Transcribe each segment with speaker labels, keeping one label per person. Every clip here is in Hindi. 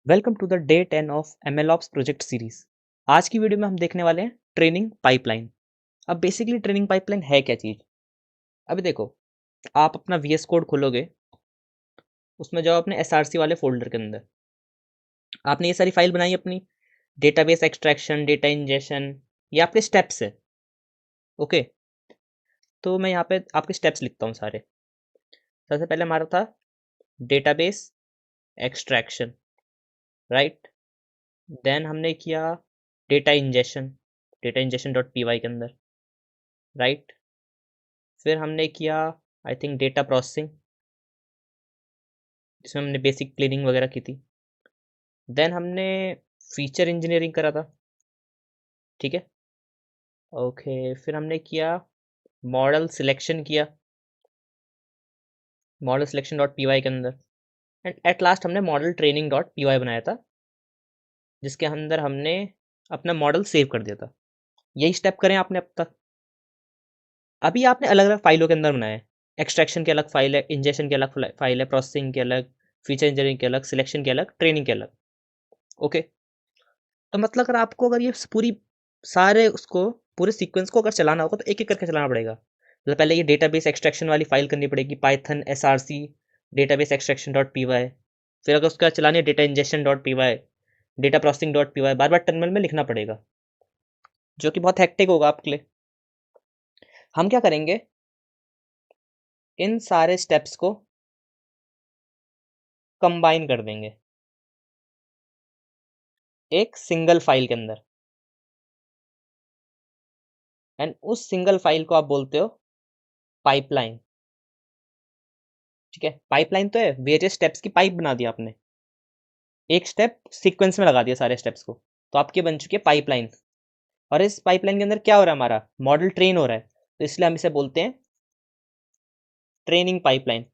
Speaker 1: Welcome to the day 10 of MLOps project series. आज की वीडियो में हम देखने वाले हैं ट्रेनिंग पाइपलाइन। अब बेसिकली ट्रेनिंग पाइपलाइन है क्या चीज़। अभी देखो, आप अपना VS कोड खोलोगे, उसमें जाओ अपने SRC वाले फोल्डर के अंदर। आपने ये सारी फाइल बनाई अपनी, डेटाबेस एक्सट्रैक्शन, डेटा इंजेशन, ये आपके स्टेप्स है। ओके, तो मैं यहाँ पे आपके स्टेप्स लिखता हूँ सारे। सबसे पहले हमारा था डेटाबेस एक्सट्रैक्शन, राइट। देन हमने किया data ingestion, data ingestion dot P y के अंदर, राइट। फिर हमने किया आई थिंक डेटा प्रोसेसिंग, जिसमें हमने बेसिक क्लीनिंग वगैरह की थी। देन हमने फीचर इंजीनियरिंग करा था, ठीक है। ओके, फिर हमने किया मॉडल सिलेक्शन किया, model selection dot P y के अंदर। एंड एट लास्ट हमने model training dot P y बनाया था, जिसके अंदर हमने अपना मॉडल सेव कर दिया था। यही स्टेप करें आपने अब तक। अभी आपने अलग अलग फाइलों के अंदर बनाए हैं। एक्सट्रैक्शन की अलग फाइल है, इंजेक्शन की अलग फाइल है, प्रोसेसिंग की अलग, फीचर इंजीनियरिंग की अलग, सिलेक्शन की अलग, ट्रेनिंग की अलग। ओके, तो मतलब अगर ये पूरी सारे उसको पूरे सीक्वेंस को अगर चलाना होगा तो एक एक करके चलाना पड़ेगा। मतलब पहले ये डेटाबेस एक्सट्रैक्शन वाली फाइल करनी पड़ेगी, Python SRC database extraction dot P Y. फिर अगर उसका चलानी है data injection dot P Y, data processing dot P Y, बार बार टर्मिनल में लिखना पड़ेगा, जो कि बहुत हेक्टिक होगा आपके लिए। हम क्या करेंगे, इन सारे स्टेप्स को कंबाइन कर देंगे एक सिंगल फाइल के अंदर। एंड उस सिंगल फाइल को आप बोलते हो पाइपलाइन, ठीक है। पाइपलाइन तो है, वेरियस स्टेप्स की पाइप बना दिया आपने, एक स्टेप सीक्वेंस में लगा दिया सारे स्टेप्स को, तो आपकी बन चुकी है पाइपलाइन। और इस पाइपलाइन के अंदर क्या हो रहा है, हमारा मॉडल ट्रेन हो रहा है, तो इसलिए हम इसे बोलते हैं ट्रेनिंग पाइपलाइन।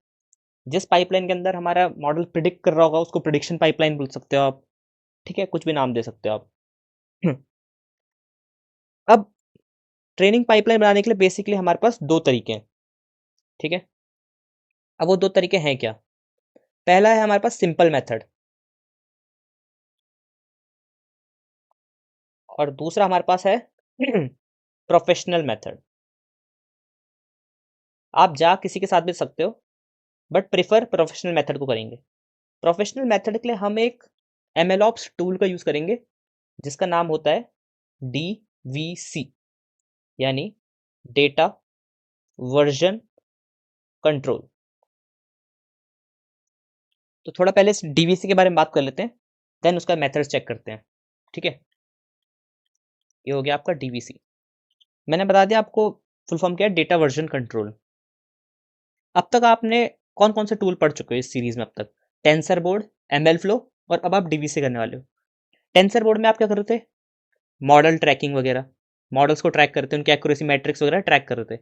Speaker 1: जिस पाइपलाइन के अंदर हमारा मॉडल प्रिडिक्ट कर रहा होगा उसको प्रिडिक्शन पाइपलाइन बोल सकते हो आप, ठीक है, कुछ भी नाम दे सकते हो आप। अब ट्रेनिंग पाइपलाइन बनाने के लिए बेसिकली हमारे पास दो तरीके हैं, ठीक है। अब वो दो तरीके हैं क्या। पहला है हमारे पास सिंपल मेथड, और दूसरा हमारे पास है प्रोफेशनल मेथड। आप जा किसी के साथ भी सकते हो, बट प्रिफर प्रोफेशनल मेथड को करेंगे। प्रोफेशनल मेथड के लिए हम एक MLOps टूल का यूज़ करेंगे, जिसका नाम होता है DVC, यानी डेटा वर्जन कंट्रोल। तो थोड़ा पहले इस DVC के बारे में बात कर लेते हैं, देन उसका मेथड चेक करते हैं, ठीक है। ये हो गया आपका DVC। मैंने बता दिया आपको फुल फॉर्म क्या है, डेटा वर्जन कंट्रोल। अब तक आपने कौन कौन से टूल पढ़ चुके हो इस सीरीज में अब तक। टेंसर बोर्ड, ML फ्लो, और अब आप DVC करने वाले हो। टेंसर बोर्ड में आप क्या कर रहे थे, मॉडल ट्रैकिंग वगैरह, मॉडल्स को ट्रैक करते हैं, उनके एक्यूरेसी मैट्रिक्स वगैरह ट्रैक कर रहे थे।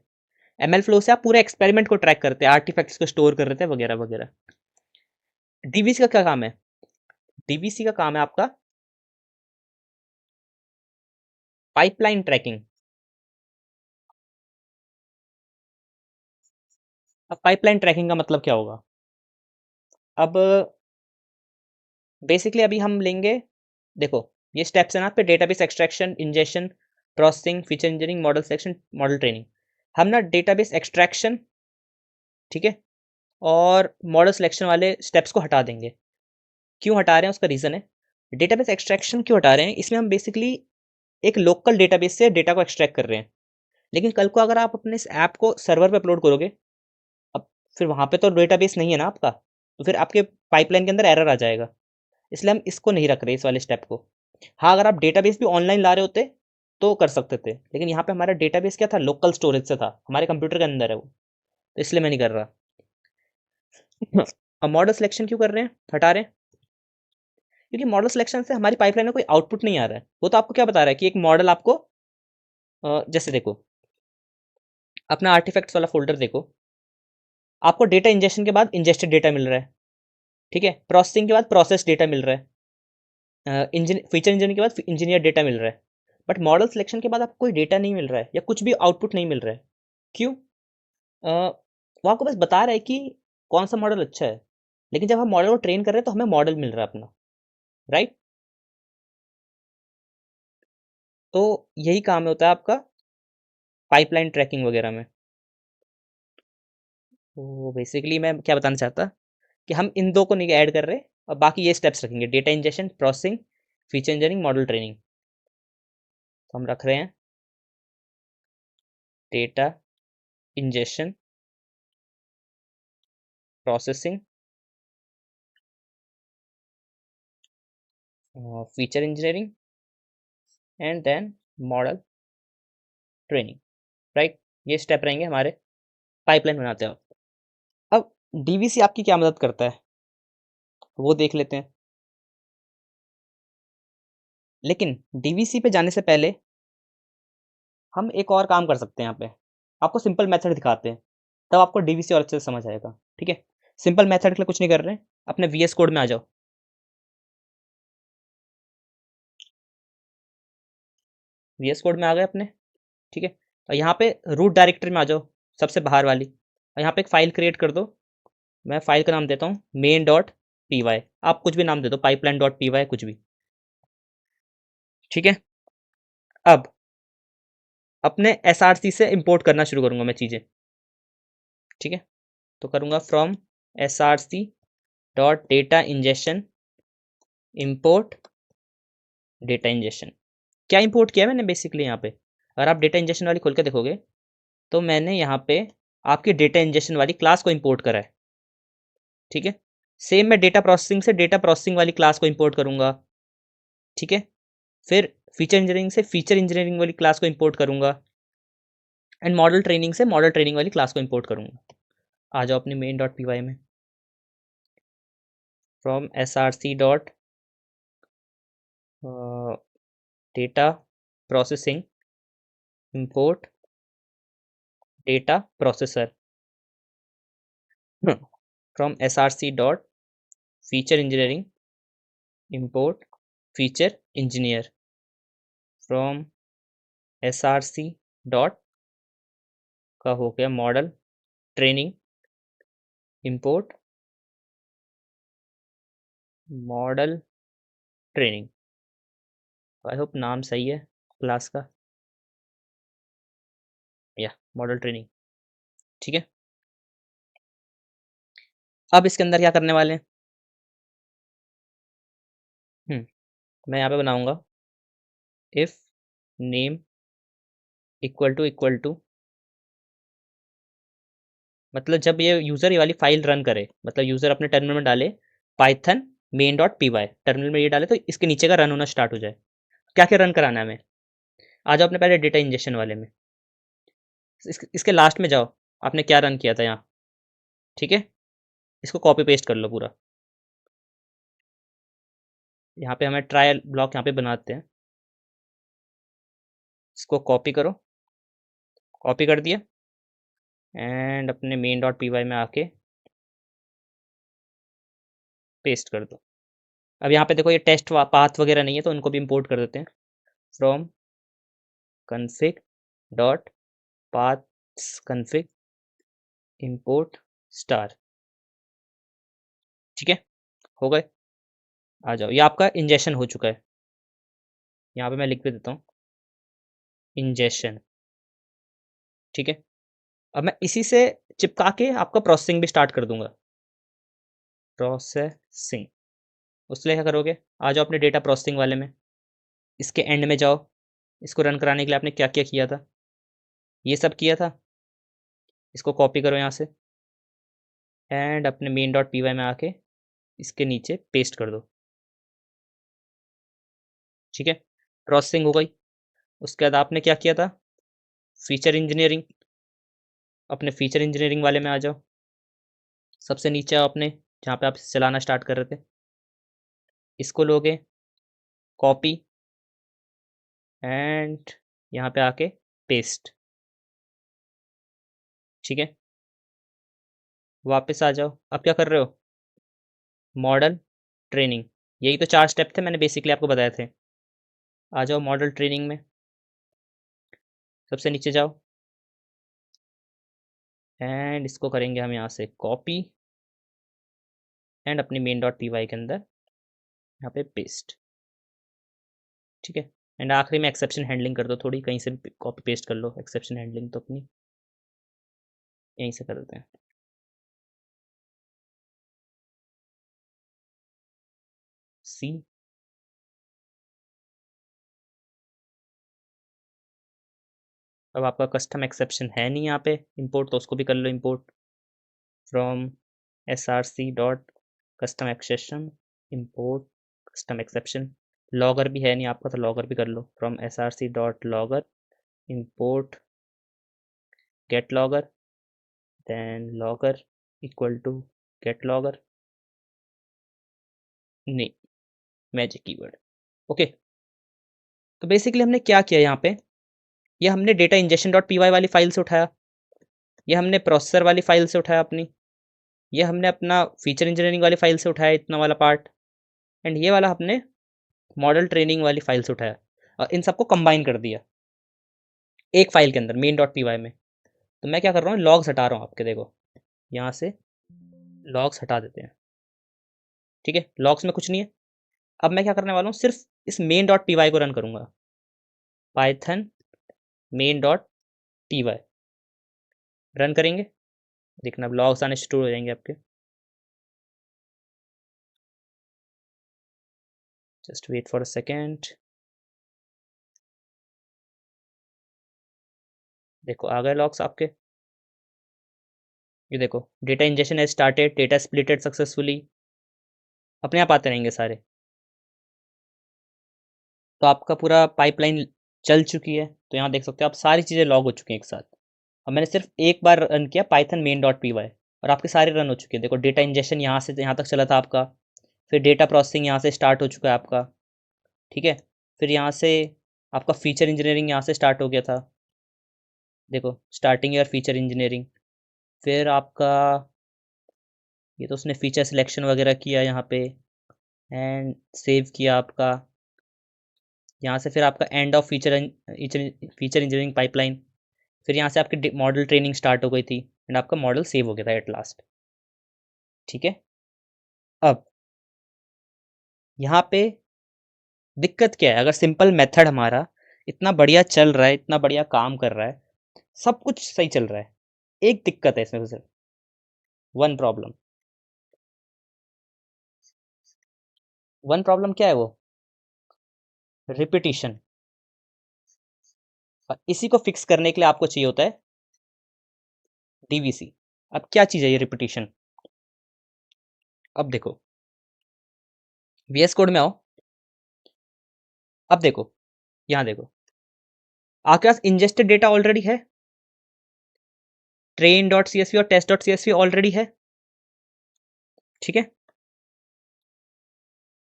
Speaker 1: ML फ्लो से आप पूरे एक्सपेरिमेंट को ट्रैक करते हैं, आर्टिफैक्ट्स को स्टोर कर रहे थे वगैरह वगैरह। DVC का क्या काम है, DVC का काम है आपका पाइपलाइन ट्रैकिंग। अब पाइपलाइन ट्रैकिंग का मतलब क्या होगा। अब बेसिकली अभी हम लेंगे, देखो ये स्टेप्स है ना पे, database extraction, injection, processing, feature engineering, model selection, model training. हम ना डेटाबेस एक्सट्रैक्शन, ठीक है, और मॉडल सिलेक्शन वाले स्टेप्स को हटा देंगे। क्यों हटा रहे हैं, उसका रीज़न है। डेटाबेस एक्सट्रैक्शन क्यों हटा रहे हैं, इसमें हम बेसिकली एक लोकल डेटाबेस से डेटा को एक्सट्रैक्ट कर रहे हैं। लेकिन कल को अगर आप अपने इस ऐप को सर्वर पे अपलोड करोगे, अब फिर वहाँ पे तो डेटाबेस नहीं है ना आपका, तो फिर आपके पाइपलाइन के अंदर एरर आ जाएगा। इसलिए हम इसको नहीं रख रहे इस वाले स्टेप को। हाँ, अगर आप डेटाबेस भी ऑनलाइन ला रहे होते तो कर सकते थे, लेकिन यहाँ पे हमारा डेटाबेस क्या था, लोकल स्टोरेज से था, हमारे कंप्यूटर के अंदर है वो, तो इसलिए मैं नहीं कर रहा। अब मॉडल सिलेक्शन क्यों कर रहे हैं, हटा रहे हैं, क्योंकि मॉडल सिलेक्शन से हमारी पाइपलाइन में कोई आउटपुट नहीं आ रहा है। वो तो आपको क्या बता रहा है कि एक मॉडल आपको जैसे देखो, अपना आर्टिफैक्ट्स वाला फोल्डर देखो, आपको डेटा इंजेक्शन के बाद इंजेस्टेड डेटा मिल रहा है, ठीक है, प्रोसेसिंग के बाद प्रोसेस डेटा मिल रहा है, फीचर इंजीनियरिंग के बाद इंजीनियर डेटा मिल रहा है। बट मॉडल सिलेक्शन के बाद आपको कोई डेटा नहीं मिल रहा है, या कुछ भी आउटपुट नहीं मिल रहा है। क्यों, वो आपको बस बता रहा है कि कौन सा मॉडल अच्छा है, लेकिन जब हम मॉडल को ट्रेन कर रहे हैं तो हमें मॉडल मिल रहा है अपना। राइट। तो यही काम होता है आपका पाइपलाइन ट्रैकिंग वगैरह में। तो बेसिकली मैं क्या बताना चाहता कि हम इन दो को नहीं ऐड कर रहे और बाकी ये स्टेप्स रखेंगे, data injection, processing, feature engineering, model training. तो हम रख रहे हैं data injection, processing, feature engineering and then model training, right. ये स्टेप रहेंगे हमारे पाइपलाइन बनाते हैं। अब डीवीसी आपकी क्या मदद करता है वो देख लेते हैं। लेकिन डीवीसी पे जाने से पहले हम एक और काम कर सकते हैं। यहाँ पे आपको सिंपल मेथड दिखाते हैं, तब आपको डीवीसी और अच्छे से समझ आएगा। ठीक है, सिंपल मेथड के लिए कुछ नहीं कर रहे हैं, अपने वीएस कोड में आ जाओ। वीएस कोड में आ गए अपने, ठीक है। और यहाँ पे रूट डायरेक्टरी में आ जाओ, सबसे बाहर वाली, और यहाँ पे एक फाइल क्रिएट कर दो। मैं फाइल का नाम देता हूँ main.py, आप कुछ भी नाम दे दो, pipeline.py, कुछ भी, ठीक है। अब अपने एसआरसी से इंपोर्ट करना शुरू करूँगा मैं चीज़ें, ठीक है। तो करूँगा from SRC dot data injection import data injection. क्या इंपोर्ट किया है मैंने बेसिकली यहाँ पे, अगर आप डेटा इंजेक्शन वाली खोल के देखोगे तो मैंने यहाँ पे आपकी डेटा इंजेक्शन वाली क्लास को इंपोर्ट करा है, ठीक है। सेम मैं डेटा प्रोसेसिंग से डेटा प्रोसेसिंग वाली क्लास को इंपोर्ट करूँगा, ठीक है। फिर फीचर इंजीनियरिंग से फीचर इंजीनियरिंग वाली क्लास को इंपोर्ट करूँगा, एंड मॉडल ट्रेनिंग से मॉडल ट्रेनिंग वाली क्लास को इंपोर्ट करूँगा। आ जाओ अपनी मेन डॉट पी वाई में, from s r c dot data processing import data processor, from s r c dot feature engineering import feature engineer, from s r c dot का हो गया model training import model training. I hope नाम सही है क्लास का, या मॉडल ट्रेनिंग, ठीक है। अब इसके अंदर क्या करने वाले हैं, मैं यहाँ पे बनाऊंगा इफ नेम इक्वल टू, मतलब जब ये यूज़र ये वाली फाइल रन करे, मतलब यूज़र अपने टर्मिनल में डाले python main dot P y, terminal में ये डाले तो इसके नीचे का रन होना स्टार्ट हो जाए। क्या क्या रन कराना है हमें, आ जाओ अपने पहले डेटा इंजेक्शन वाले में, इसके लास्ट में जाओ, आपने क्या रन किया था यहाँ, ठीक है। इसको कॉपी पेस्ट कर लो पूरा, यहाँ पे हमें ट्रायल ब्लॉक यहाँ पे बनाते हैं, इसको कॉपी करो, कॉपी कर दिया, एंड अपने मेन डॉट पी वाई में आके पेस्ट कर दो। अब यहाँ पे देखो ये टेस्ट पाथ वगैरह नहीं है तो उनको भी इंपोर्ट कर देते हैं, from config dot paths config import star, ठीक है, हो गए। आ जाओ, ये आपका इंजेक्शन हो चुका है, यहाँ पे मैं लिख भी देता हूँ इंजेक्शन, ठीक है। अब मैं इसी से चिपका के आपका प्रोसेसिंग भी स्टार्ट कर दूंगा, प्रोसेसिंग। उसके लिए क्या करोगे, आ जाओ अपने डेटा प्रोसेसिंग वाले में, इसके एंड में जाओ, इसको रन कराने के लिए आपने क्या क्या किया था, ये सब किया था, इसको कॉपी करो यहाँ से, एंड अपने मेन डॉट पी वाई में आके इसके नीचे पेस्ट कर दो, ठीक है। प्रोसेसिंग हो गई। उसके बाद आपने क्या किया था, फीचर इंजीनियरिंग, अपने फीचर इंजीनियरिंग वाले में आ जाओ, सबसे नीचे आओ अपने जहाँ पे आप चलाना स्टार्ट कर रहे थे, इसको लोगे कॉपी, एंड यहाँ पे आके पेस्ट, ठीक है। वापस आ जाओ, अब क्या कर रहे हो, मॉडल ट्रेनिंग, यही तो 4 स्टेप थे मैंने बेसिकली आपको बताए थे। आ जाओ मॉडल ट्रेनिंग में, सबसे नीचे जाओ, एंड इसको करेंगे हम यहाँ से कॉपी, एंड अपनी मेन डॉट पी वाई के अंदर यहाँ पे पेस्ट, ठीक है। एंड आखिरी में एक्सेप्शन हैंडलिंग कर दो, थोड़ी कहीं से भी कॉपी पेस्ट कर लो एक्सेप्शन हैंडलिंग, तो अपनी यहीं से कर देते हैं। सी, अब आपका कस्टम एक्सेप्शन है नहीं यहाँ पे इंपोर्ट, तो उसको भी कर लो import from src dot custom exception, import custom exception. Logger भी है नहीं आपका, तो लॉगर भी कर लो from src dot logger, import get logger, then logger equal to get logger, नहीं मैजिक कीवर्ड, ओके। तो बेसिकली हमने क्या किया यहाँ पे, ये हमने डेटा इंजेक्शन डॉट पी वाली फाइल से उठाया, ये हमने प्रोसेसर वाली फाइल से उठाया अपनी, ये हमने अपना फीचर इंजीनियरिंग वाली फाइल से उठाया इतना वाला पार्ट, एंड ये वाला हमने मॉडल ट्रेनिंग वाली फाइल से उठाया, और इन सबको कंबाइन कर दिया एक फाइल के अंदर मेन डॉट पी में। तो मैं क्या कर रहा हूँ, लॉग्स हटा रहा हूँ आपके, देखो यहाँ से लॉग्स हटा देते हैं, ठीक है। लॉग्स में कुछ नहीं है। अब मैं क्या करने वाला हूँ, सिर्फ इस मेन डॉट पी को रन करूँगा, python main dot p run करेंगे, देखना अब लॉग्स आने शुरू हो जाएंगे आपके। Just wait for a second, देखो आ गए लॉग्स आपके, ये देखो data injection has started, data splitted successfully, अपने आप आते रहेंगे सारे। तो आपका पूरा पाइपलाइन चल चुकी है, तो यहाँ देख सकते हो आप सारी चीज़ें लॉग हो चुकी हैं एक साथ। अब मैंने सिर्फ एक बार रन किया पाइथन मेन डॉट पी और आपके सारे रन हो चुके हैं। देखो डेटा इंजेक्शन यहाँ से यहाँ तक चला था आपका, फिर डेटा प्रोसेसिंग यहाँ से स्टार्ट हो चुका है आपका, ठीक है। फिर यहाँ से आपका फीचर इंजीनियरिंग यहाँ से स्टार्ट हो गया था, देखो स्टार्टिंग ईयर फीचर इंजीनियरिंग। फिर आपका ये तो उसने फीचर सिलेक्शन वगैरह किया यहाँ पे, एंड सेव किया आपका यहाँ से। फिर आपका end of feature engineering pipeline, फिर यहाँ से आपकी मॉडल ट्रेनिंग स्टार्ट हो गई थी, एंड आपका मॉडल सेव हो गया था एट लास्ट, ठीक है। अब यहाँ पे दिक्कत क्या है, अगर सिंपल मेथड हमारा इतना बढ़िया चल रहा है, इतना बढ़िया काम कर रहा है, सब कुछ सही चल रहा है, एक दिक्कत है इसमें सिर्फ, वन प्रॉब्लम। वन प्रॉब्लम क्या है वो, रिपीटिशन। और इसी को फिक्स करने के लिए आपको चाहिए होता है डीवीसी। अब क्या चीज़ है ये रिपीटिशन, अब देखो वीएस कोड में आओ, अब देखो यहाँ देखो आपके पास इंजेस्टेड डेटा ऑलरेडी है, ट्रेन डॉट सी और टेस्ट डॉट सी ऑलरेडी है, ठीक है।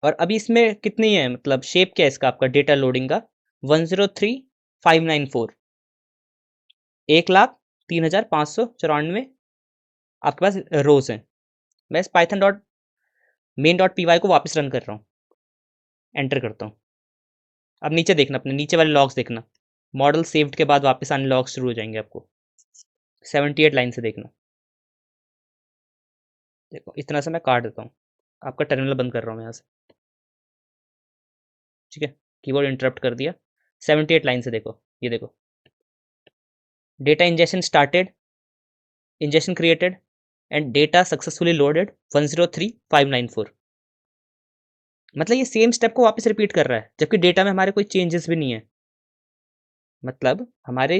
Speaker 1: और अभी इसमें कितनी है, मतलब शेप क्या है इसका आपका डेटा लोडिंग का, 103,594, 1,03,594 आपके पास रोज हैं। मैं इस Python dot main dot p को वापस रन कर रहा हूँ, एंटर करता हूँ। अब नीचे देखना, अपने नीचे वाले लॉग्स देखना, मॉडल सेव्ड के बाद वापस आने लॉग्स शुरू हो जाएंगे आपको, 78 लाइन से देखना। देखो इतना सा मैं काट देता हूँ, आपका टर्मिनल बंद कर रहा हूँ यहाँ से, ठीक है। कीबोर्ड इंटरप्ट कर दिया, 78 लाइन से देखो, ये देखो data injection started, injection created and data successfully loaded 103,594। मतलब ये सेम स्टेप को वापस रिपीट कर रहा है, जबकि डेटा में हमारे कोई चेंजेस भी नहीं है, मतलब हमारे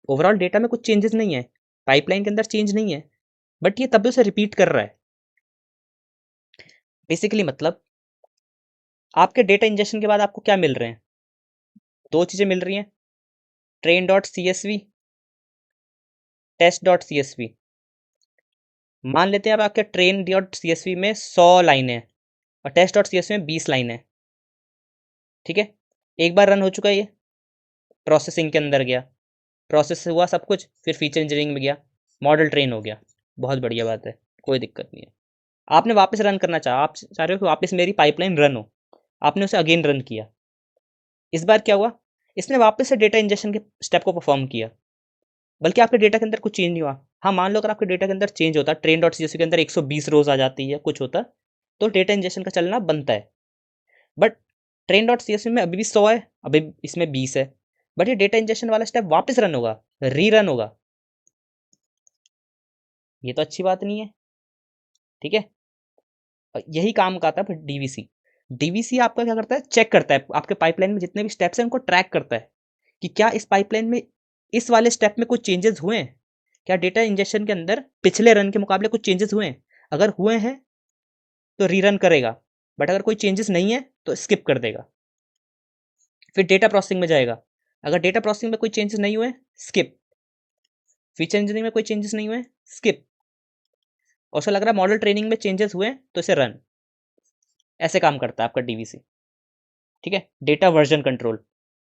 Speaker 1: ओवरऑल डेटा में कुछ चेंजेस नहीं है, पाइपलाइन के अंदर चेंज नहीं है, बट ये तब भी उसे रिपीट कर रहा है। बेसिकली मतलब आपके डेटा इंजेक्शन के बाद आपको क्या मिल रहे हैं, दो चीज़ें मिल रही हैं, train dot c s v, test dot c s v. मान लेते हैं अब आपके train dot c s v में 100 लाइनें हैं और test dot c s v में 20 लाइनें हैं, ठीक है। एक बार रन हो चुका है, ये प्रोसेसिंग के अंदर गया, प्रोसेस हुआ सब कुछ, फिर फीचर इंजीनियरिंग में गया, मॉडल ट्रेन हो गया, बहुत बढ़िया बात है, कोई दिक्कत नहीं है। आपने वापस रन करना चाहा, आप चाह रहे हो कि वापस मेरी पाइपलाइन रन हो, आपने उसे अगेन रन किया। इस बार क्या हुआ, इसने वापस से डेटा इंजेक्शन के स्टेप को परफॉर्म किया, बल्कि आपके डेटा के अंदर कुछ चेंज नहीं हुआ। हाँ मान लो अगर आपके डेटा के अंदर चेंज होता, ट्रेन डॉट सी के अंदर 120 रोज आ जाती है, कुछ होता, तो डेटा इंजेक्शन का चलना बनता है। बट ट्रेन डॉट सी में अभी भी 100 है, अभी इसमें 20 है, बट ये डेटा इंजेक्शन वाला स्टेप वापस रन होगा, रीरन होगा। ये तो अच्छी बात नहीं है, ठीक है। यही काम करता है डीवीसी। डीवीसी आपका क्या करता है, चेक करता है आपके पाइपलाइन में जितने भी स्टेप्स हैं उनको ट्रैक करता है कि क्या इस पाइपलाइन में इस वाले स्टेप में कुछ चेंजेस हुए हैं, क्या डेटा इंजेक्शन के अंदर पिछले रन के मुकाबले कुछ चेंजेस हुए हैं। अगर हुए हैं तो रीरन करेगा, बट अगर कोई चेंजेस नहीं है तो स्किप कर देगा। फिर डेटा प्रोसेसिंग में जाएगा, अगर डेटा प्रोसेसिंग में कोई चेंजेस नहीं हुए स्किप, फीचर इंजीनियरिंग में कोई चेंजेस नहीं हुए स्किप, और उसे लग रहा है मॉडल ट्रेनिंग में चेंजेस हुए तो इसे रन। ऐसे काम करता है आपका डीवीसी, ठीक है। डेटा वर्जन कंट्रोल,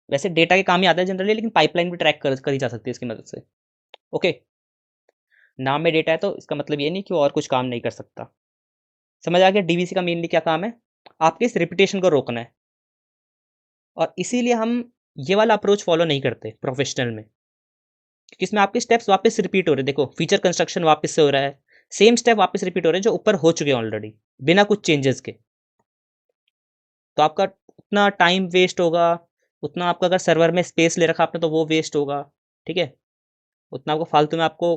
Speaker 1: वैसे डेटा के काम ही आता है जनरली, लेकिन पाइपलाइन भी ट्रैक करी जा सकती है इसकी मदद से। ओके, नाम में डेटा है तो इसका मतलब ये नहीं कि वो और कुछ काम नहीं कर सकता। समझ आ गया डीवीसी का मेनली क्या काम है, आपके इस रिपीटेशन को रोकना है। और इसीलिए हम ये वाला अप्रोच फॉलो नहीं करते प्रोफेशनल में, क्योंकि इसमें आपके स्टेप्स वापस रिपीट हो रहे हैं। देखो फीचर कंस्ट्रक्शन वापस से हो रहा है, सेम स्टेप वापस रिपीट हो रहे हैं जो ऊपर हो चुके हैं ऑलरेडी बिना कुछ चेंजेस के। तो आपका उतना टाइम वेस्ट होगा, उतना आपका अगर सर्वर में स्पेस ले रखा आपने तो वो वेस्ट होगा, ठीक है। उतना आपको फालतू में आपको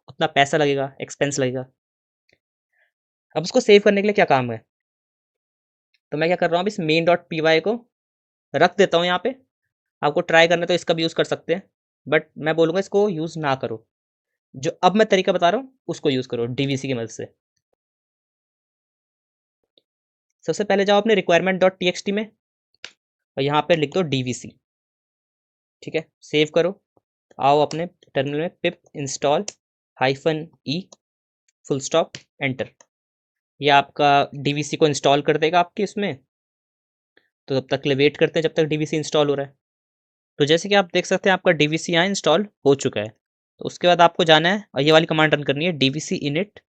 Speaker 1: उतना पैसा लगेगा, एक्सपेंस लगेगा। अब उसको सेव करने के लिए क्या काम है, तो मैं क्या कर रहा हूँ, अब इस मेन डॉट पी वाई को रख देता हूँ यहाँ पे। आपको ट्राई करना है तो इसका भी यूज़ कर सकते हैं, बट मैं बोलूँगा इसको यूज़ ना करो। जो अब मैं तरीका बता रहा हूँ उसको यूज़ करो डीवीसी की मदद से। सबसे पहले जाओ अपने रिक्वायरमेंट डॉट टी में और यहाँ पे लिख दो डीवीसी, ठीक है। सेव करो, आओ अपने टर्मिनल में पिप install -e full stop enter. ये आपका डीवीसी को इंस्टॉल कर देगा आपके इसमें। तो तब तक के लिए वेट करते हैं जब तक डीवीसी इंस्टॉल हो रहा है। तो जैसे कि आप देख सकते हैं आपका डीवीसी यहाँ इंस्टॉल हो चुका है। तो उसके बाद आपको जाना है और ये वाली कमांड रन करनी है, डीवीसी इनिट।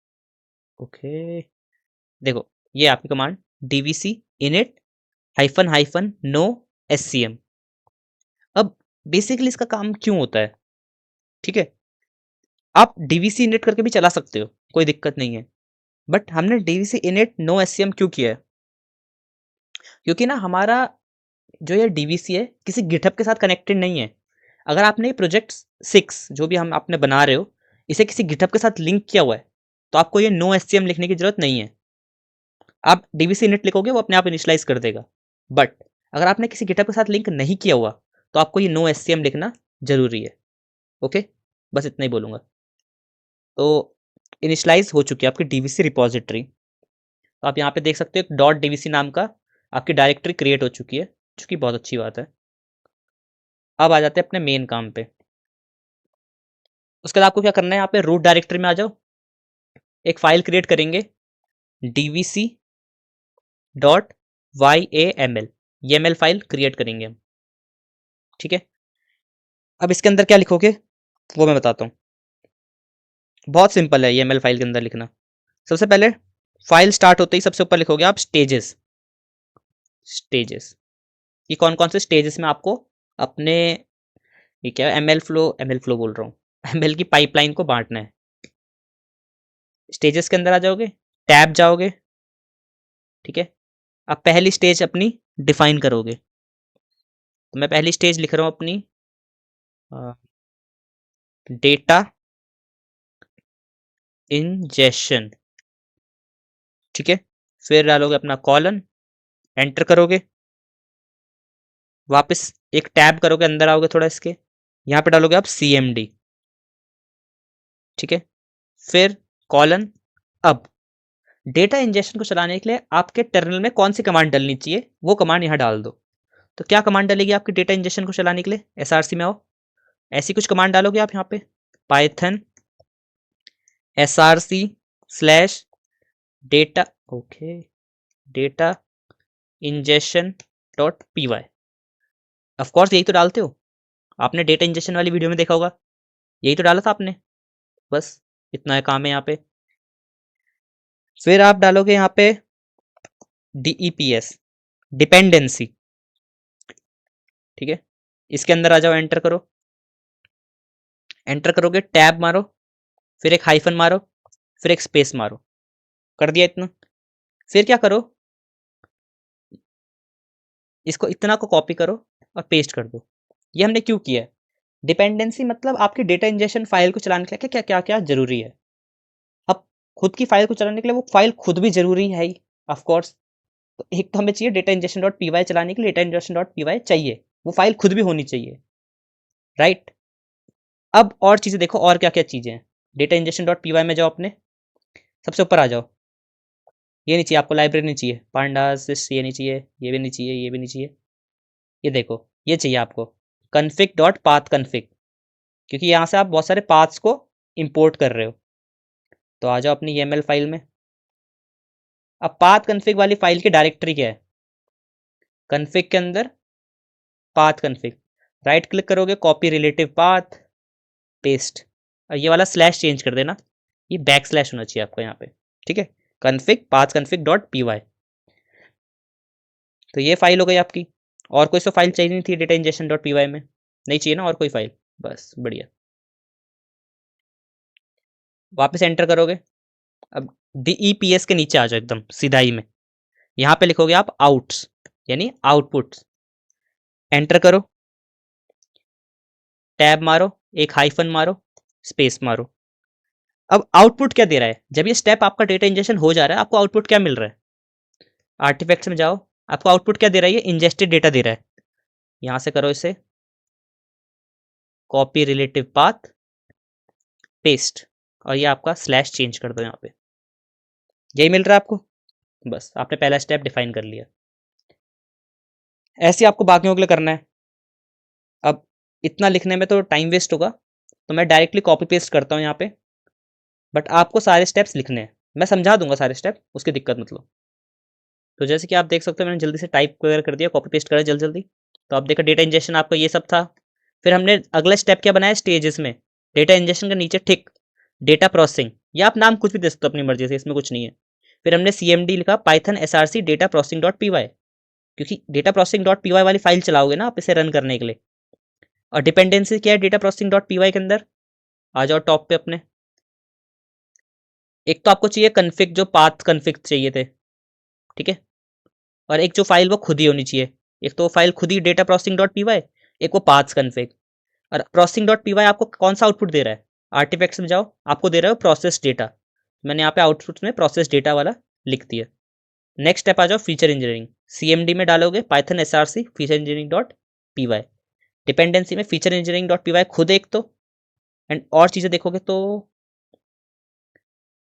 Speaker 1: ओके, देखो ये आपकी command DVC init -hyphen no SCM. अब बेसिकली इसका काम क्यों होता है, ठीक है। आप डीवीसी इनिट करके भी चला सकते हो, कोई दिक्कत नहीं है, बट हमने डीवीसी इनिट नो एससीएम क्यों किया है, क्योंकि ना हमारा जो ये डीवीसी है किसी गिटहब के साथ कनेक्टेड नहीं है। अगर आपने ये प्रोजेक्ट 6 जो भी हम आपने बना रहे हो इसे किसी गिटहब के साथ लिंक किया हुआ है तो आपको ये नो एससीएम लिखने की जरूरत नहीं है। आप डीवीसी इनिट लिखोगे वो अपने आप इनिशियलाइज कर देगा। बट अगर आपने किसी गिटहब के साथ लिंक नहीं किया हुआ तो आपको ये नो एससीएम लिखना जरूरी है। ओके, बस इतना ही बोलूँगा। तो इनिशियलाइज हो चुकी है आपकी डीवीसी रिपॉजिटरी। तो आप यहाँ पे देख सकते हो एक डॉट डीवीसी नाम का आपकी डायरेक्टरी क्रिएट हो चुकी है, जो कि बहुत अच्छी बात है। अब आ जाते हैं अपने मेन काम पे। उसके बाद आपको क्या करना है, यहाँ पे रूट डायरेक्टरी में आ जाओ, एक फाइल क्रिएट करेंगे डीवीसी डॉट YAML, ये एमएल फाइल क्रिएट करेंगे हम, ठीक है। अब इसके अंदर क्या लिखोगे वो मैं बताता हूँ, बहुत सिंपल है ये एमएल फाइल के अंदर लिखना। सबसे पहले फाइल स्टार्ट होते ही सबसे ऊपर लिखोगे आप स्टेजेस। स्टेजेस, ये कौन कौन से स्टेजेस में आपको अपने ये क्या एमएल फ्लो बोल रहा हूँ एमएल की पाइपलाइन को बांटना है। स्टेजेस के अंदर आ जाओगे, टैब जाओगे, ठीक है। अब पहली स्टेज अपनी डिफाइन करोगे। तो मैं पहली स्टेज लिख रहा हूँ अपनी डेटा इंजेक्शन, ठीक है। फिर डालोगे अपना कॉलन, एंटर करोगे, वापस एक टैब करोगे, अंदर आओगे थोड़ा इसके, यहाँ पे डालोगे आप CMD, ठीक है। फिर कॉलन। अब डेटा इंजेक्शन को चलाने के लिए आपके टर्मिनल में कौन सी कमांड डलनी चाहिए वो कमांड यहाँ डाल दो। तो क्या कमांड डलेगी आपकी डेटा इंजेक्शन को चलाने के लिए, SRC में आओ, ऐसी कुछ कमांड डालोगे आप यहाँ पे, पाइथन SRC/डेटा, okay, data injection .py। Of course यही तो डालते हो, आपने डेटा इंजेक्शन वाली वीडियो में देखा होगा, यही तो डाला था आपने। बस इतना है काम है यहाँ पे। फिर आप डालोगे यहाँ पे DEPS, डिपेंडेंसी, ठीक है। इसके अंदर आ जाओ, एंटर करो, एंटर करोगे टैब मारो, फिर एक हाइफन मारो, फिर एक स्पेस मारो, कर दिया इतना। फिर क्या करो, इसको इतना को कॉपी करो और पेस्ट कर दो। ये हमने क्यों किया है? डिपेंडेंसी मतलब आपकी डेटा इंजेक्शन फाइल को चलाने के लिए क्या क्या क्या जरूरी है। अब खुद की फाइल को चलाने के लिए वो फाइल खुद भी जरूरी है ही, ऑफ कोर्स। तो एक तो हमें चाहिए data injection dot P y चलाने के लिए data injection dot P y चाहिए, वो फाइल खुद भी होनी चाहिए, राइट। अब और चीज़ें देखो, और क्या क्या चीज़ें हैं। Data injection dot P y में जाओ, अपने सबसे ऊपर आ जाओ। ये नहीं चाहिए आपको, लाइब्रेरी नहीं चाहिए, पांडास ये नहीं चाहिए, ये भी नहीं चाहिए, ये भी नहीं चाहिए। ये देखो, ये चाहिए आपको कन्फिग डॉट पाथ कन्फिग, क्योंकि यहाँ से आप बहुत सारे पाथ्स को इंपोर्ट कर रहे हो। तो आ जाओ अपनी YAML फाइल में। अब पाथ कन्फिग वाली फाइल की डायरेक्टरी क्या है? कन्फिग के अंदर पाथ कन्फिग, राइट क्लिक करोगे, कॉपी रिलेटिव पाथ, पेस्ट। और ये वाला स्लैश चेंज कर देना, ये बैक स्लैश होना चाहिए आपको यहाँ पे, ठीक है। Config path config dot P y, तो ये फाइल हो गई आपकी। और कोई सा फाइल चाहिए नहीं थी data injection dot P y में? नहीं चाहिए ना और कोई फाइल? बस बढ़िया। वापस एंटर करोगे, अब DEPS के नीचे आ जाओ एकदम सीधाई में, यहाँ पे लिखोगे आप आउट्स, यानी आउटपुट्स। एंटर करो, टैब मारो, एक हाइफन मारो, स्पेस मारो। अब आउटपुट क्या दे रहा है? जब ये स्टेप आपका डेटा इंजेक्शन हो जा रहा है, आपको आउटपुट क्या मिल रहा है? आर्टिफैक्ट्स में जाओ, आपको आउटपुट क्या दे रहा है? ये इंजेस्टेड डेटा दे रहा है। यहाँ से करो इसे कॉपी रिलेटिव पाथ, पेस्ट, और ये आपका स्लैश चेंज कर दो यहाँ पे। यही मिल रहा है आपको, बस आपने पहला स्टेप डिफाइन कर लिया। ऐसे आपको बाकियों के लिए करना है। अब इतना लिखने में तो टाइम वेस्ट होगा, तो मैं डायरेक्टली कॉपी पेस्ट करता हूँ यहाँ पे, बट आपको सारे स्टेप्स लिखने हैं। मैं समझा दूंगा सारे स्टेप, उसकी दिक्कत मत लो। तो जैसे कि आप देख सकते हो, मैंने जल्दी से टाइप वगैरह कर दिया, कॉपी पेस्ट करा जल्दी जल्दी। तो आप देखो डेटा इंजेक्शन आपका ये सब था। फिर हमने अगला स्टेप क्या बनाया स्टेजेस में, डेटा इंजेक्शन के नीचे टिक डेटा प्रोसेसिंग, या आप नाम कुछ भी दे सकते हो अपनी मर्जी से, इसमें कुछ नहीं है। फिर हमने CMD लिखा, Python SRC data processing dot P Y, क्योंकि data processing dot P Y वाली फाइल चलाओगे ना आप इसे रन करने के लिए। और डिपेंडेंसी क्या है data processing dot P y के अंदर? आ जाओ टॉप पे अपने। एक तो आपको चाहिए कन्फिग, जो पाथ कन्फिग चाहिए थे, ठीक है। और एक जो फाइल वो खुद ही होनी चाहिए, एक तो वो फाइल खुद ही data processing dot P Y, एक वो पाथ्स कन्फिग। और प्रोसेसिंग डॉट पी वाई आपको कौन सा आउटपुट दे रहा है? आर्टिफैक्ट्स में जाओ, आपको दे रहा है प्रोसेस डेटा। मैंने यहाँ पे आउटपुट में प्रोसेस डेटा वाला लिख दिया। नेक्स्ट स्टेप आ जाओ फीचर इंजीनियरिंग, CMD में डालोगे Python SRC feature engineering dot P Y. Dependency में feature engineering dot P Y खुद एक तो, एंड और चीज़ें देखोगे तो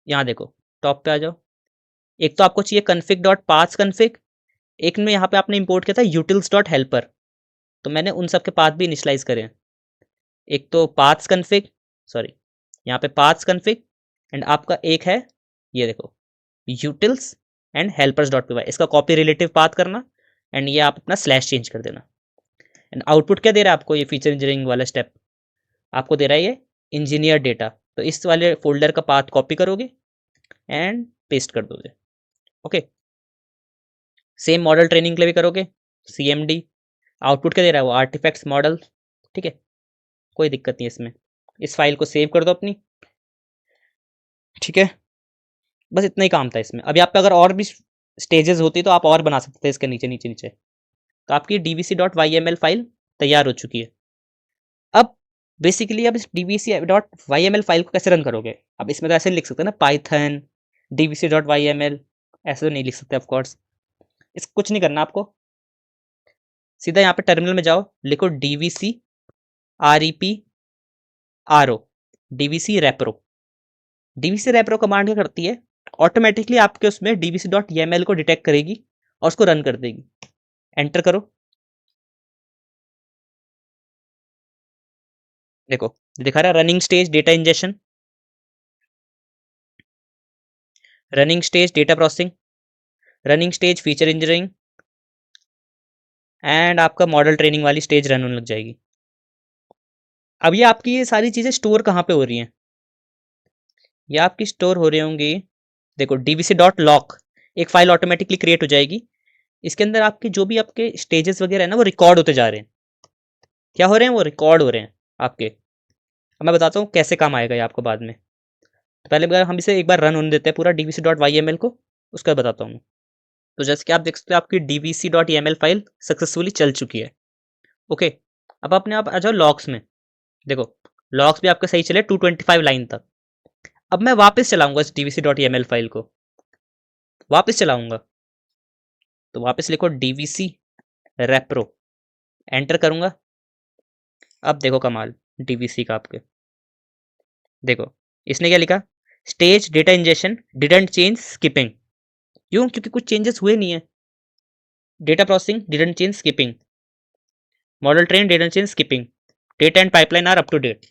Speaker 1: यहाँ देखो टॉप पे आ जाओ। एक तो आपको चाहिए कन्फिग डॉट पाथ्स कन्फिग, एक में यहाँ पे आपने इंपोर्ट किया था यूटिल्स डॉट हेल्पर, तो मैंने उन सब के पाथ भी इनिशलाइज करे हैं। एक तो पाथ्स कन्फिग, सॉरी यहाँ पे पाथ्स कन्फिग, एंड आपका एक है ये देखो utils and helpers dot P y, इसका कॉपी रिलेटिव पाथ करना, एंड ये आप अपना स्लैश चेंज कर देना। एंड आउटपुट क्या दे रहा है आपको? ये फीचर इंजीनियरिंग वाला स्टेप आपको दे रहा है ये इंजीनियर डेटा। तो इस वाले फोल्डर का पाथ कॉपी करोगे एंड पेस्ट कर दोगे, ओके। सेम मॉडल ट्रेनिंग के लिए भी करोगे, CMD। आउटपुट क्या दे रहा है? वो आर्टिफैक्ट्स मॉडल, ठीक है, कोई दिक्कत नहीं है इसमें। इस फाइल को सेव कर दो अपनी, ठीक है। बस इतना ही काम था इसमें। अभी आप पे अगर और भी स्टेजेस होती तो आप और बना सकते थे इसके नीचे नीचे नीचे। तो आपकी dvc.yml फाइल तैयार हो चुकी है। अब बेसिकली अब इस dvc.yml फाइल को कैसे रन करोगे? अब इसमें तो ऐसे लिख सकते हैं ना, पाइथन dvc.yml, ऐसे तो नहीं लिख सकते ऑफकोर्स। इस कुछ नहीं करना आपको, सीधा यहाँ पे टर्मिनल में जाओ, लिखो dvc repro, dvc repro। dvc repro command क्या करती है? ऑटोमेटिकली आपके उसमें dvc.yml को डिटेक्ट करेगी और उसको रन कर देगी। एंटर करो, देखो दिखा रहा है running stage data injection, running stage data processing, running stage feature engineering, and आपका मॉडल ट्रेनिंग वाली स्टेज रन होने लग जाएगी। अब ये आपकी ये सारी चीज़ें स्टोर कहाँ पे हो रही हैं? ये आपकी स्टोर हो रही होंगी, देखो dvc.lock, एक फाइल ऑटोमेटिकली क्रिएट हो जाएगी। इसके अंदर आपके जो भी आपके स्टेजेस वगैरह है ना, वो रिकॉर्ड होते जा रहे हैं। क्या हो रहे हैं? वो रिकॉर्ड हो रहे हैं आपके। अब मैं बताता हूँ कैसे काम आएगा ये आपको बाद में। तो पहले बार हम इसे एक बार रन होने देते हैं पूरा dvc.yml को। उसका बताता हूँ। तो जैसे कि आप देख सकते हो आपकी dvc.yml फाइल सक्सेसफुली चल चुकी है। ओके, अब अपने आप आ जाओ लॉग्स में। देखो लॉग्स भी आपके सही चले 225 लाइन तक। अब मैं वापस चलाऊंगा इस dvc.yml फाइल को, वापस चलाऊंगा। तो वापस लिखो dvc repro, एंटर करूंगा। अब देखो कमाल dvc का आपके, देखो इसने क्या लिखा, stage data injection didn't change skipping. क्यों? क्योंकि कुछ चेंजेस हुए नहीं है। Data processing didn't change skipping, model train didn't change skipping, data and pipeline are up to date.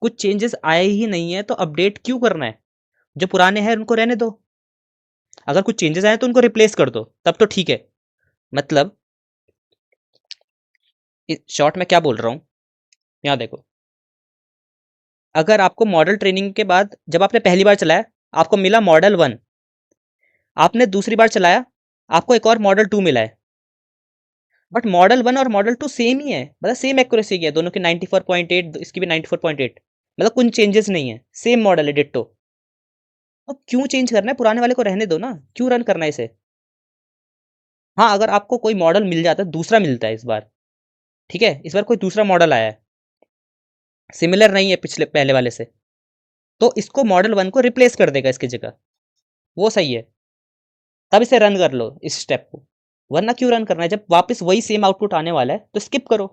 Speaker 1: कुछ चेंजेस आए ही नहीं है तो अपडेट क्यों करना है? जो पुराने हैं उनको रहने दो, अगर कुछ चेंजेस आए तो उनको रिप्लेस कर दो, तब तो ठीक है। मतलब शॉर्ट में क्या बोल रहा हूँ, यहाँ देखो, अगर आपको मॉडल ट्रेनिंग के बाद जब आपने पहली बार चलाया आपको मिला मॉडल 1, आपने दूसरी बार चलाया आपको एक और मॉडल 2 मिला है, बट मॉडल 1 और मॉडल 2 सेम ही है, मतलब सेम एक्यूरेसी की है दोनों की 94.8, इसकी भी 94.8, मतलब कुछ चेंजेस नहीं है, सेम मॉडल है डिट्टो। अब क्यों चेंज करना है? पुराने वाले को रहने दो ना, क्यों रन करना है इसे? हाँ, अगर आपको कोई मॉडल मिल जाता है, दूसरा मिलता है इस बार, ठीक है, इस बार कोई दूसरा मॉडल आया है, सिमिलर नहीं है पिछले पहले वाले से, तो इसको मॉडल 1 को रिप्लेस कर देगा इसकी जगह, वो सही है। तब इसे रन कर लो इस स्टेप को, वरना क्यों रन करना है? जब वापस वही सेम आउटपुट आने वाला है तो स्किप करो,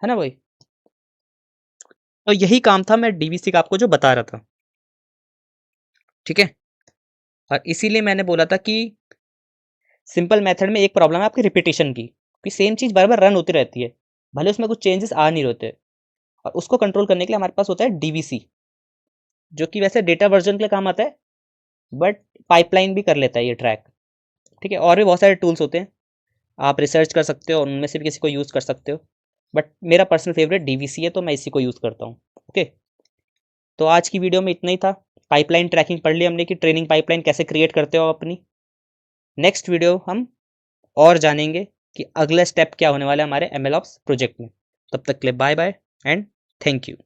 Speaker 1: है ना भाई? तो यही काम था मैं डीवीसी का आपको जो बता रहा था, ठीक है। और इसीलिए मैंने बोला था कि सिंपल मेथड में एक प्रॉब्लम है आपकी रिपीटेशन की, कि सेम चीज़ बार बार रन होती रहती है, भले उसमें कुछ चेंजेस आ नहीं रहते, और उसको कंट्रोल करने के लिए हमारे पास होता है डीवीसी, जो कि वैसे डेटा वर्जन के लिए काम आता है, बट पाइपलाइन भी कर लेता है ये ट्रैक, ठीक है। और भी बहुत सारे टूल्स होते हैं, आप रिसर्च कर सकते हो, उनमें से भी किसी को यूज़ कर सकते हो, बट मेरा पर्सनल फेवरेट डीवीसी है तो मैं इसी को यूज़ करता हूँ। ओके, तो आज की वीडियो में इतना ही था। पाइपलाइन ट्रैकिंग पढ़ ली हमने कि ट्रेनिंग पाइपलाइन कैसे क्रिएट करते हो अपनी। नेक्स्ट वीडियो हम और जानेंगे कि अगला स्टेप क्या होने वाला है हमारे MLOps प्रोजेक्ट में। तब तक के लिए bye bye and thank you.